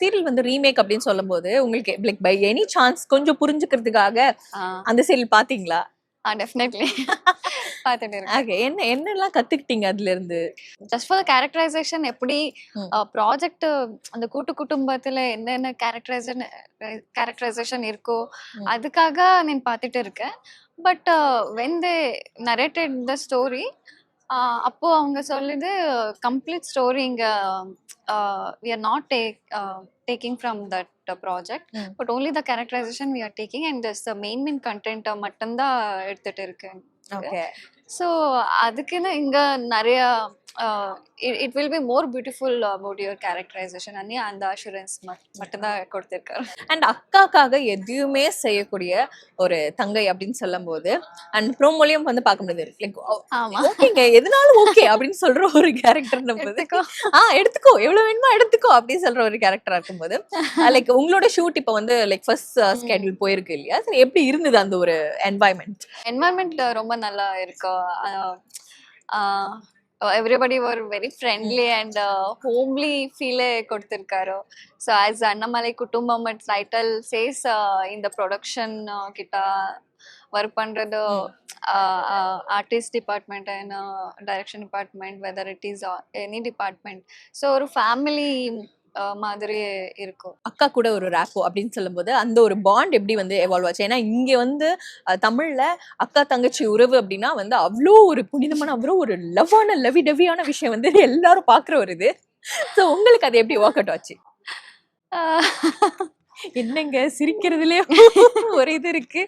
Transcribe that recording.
Serial வந்து remake அப்படின்னு சொல்லும்போது உங்களுக்கு லைக் பை எனி சான்ஸ் கொஞ்சம் புரிஞ்சுக்கிறதுக்காக அந்த சீரியல் பாத்தீங்களா? டெஃபினெட்லி பார்த்துட்டு இருக்கேன். ஓகே. என்னெல்லாம் கத்துக்கிட்டீங்க அதுல இருந்து? ஜஸ்ட் ஃபார் கேரக்டரைசேஷன் எப்படி ப்ராஜெக்ட் அந்த கூட்டு குடும்பத்துல என்னென்ன கேரக்டரைசேஷன் இருக்கோ அதுக்காக நான் பார்த்துட்டு இருக்கேன். But when they narrated the story அப்போ அவங்க சொல்லுது கம்ப்ளீட் ஸ்டோரி இங்க we are not taking from that project but only the characterization we are taking and this the main content மட்டும்தான் எடுத்துட்டு இருக்கேன். ஓகே. ஸோ அதுக்குன்னு இங்க நிறைய it will be more beautiful about your characterisation அன்னி அந்த assurance மட்டும்தான் கொடுத்துருக்காரு. அண்ட் அக்காக்காக எதையுமே செய்யக்கூடிய ஒரு தங்கை அப்படின்னு சொல்லும் போது அண்ட் ப்ரோமோலியும் வந்து பார்க்க முடியுது லைக் ஓகேங்க எதுனாலும் ஓகே அப்படின்னு சொல்ற ஒரு கேரக்டர் எடுத்துக்கோ எவ்வளவு வேணுமோ எடுத்துக்கோ அப்படின்னு சொல்ற ஒரு கேரக்டரா இருக்கும்போது லைக் உங்களோட ஷூட் இப்போ வந்து லைக் ஃபர்ஸ்ட் ஸ்கெடியூல் போயிருக்கு இல்லையா? சரி எப்படி இருந்தது அந்த ஒரு என்வாயன்மெண்ட்? ரொம்ப நல்லா இருக்கு. everybody were very friendly and homely feel கொடுத்திருக்காரு. so as அண்ணாமலை குடும்பம் title says இந்த production கிட்ட work பண்றது artist department and direction department whether it is any department so ஒரு family மாதிரி இருக்கும். அக்கா கூட ஒரு ரேப்போ அப்படின்னு சொல்லும்போது அந்த ஒரு பாண்ட் எப்படி வந்து எவால்வ் ஆச்சு? ஏன்னா இங்க வந்து தமிழ்ல அக்கா தங்கச்சி உறவு அப்படின்னா வந்து அவ்வளோ ஒரு புனிதமான அவ்வளோ ஒரு லவ்வி டவியான விஷயம் வந்து எல்லாரும் பாக்குற ஒரு இது. ஸோ உங்களுக்கு அது எப்படி ஒர்க் அவுட் ஆச்சு? என்னங்க சிரிக்கிறதுலயே ஒரு இது இருக்கு.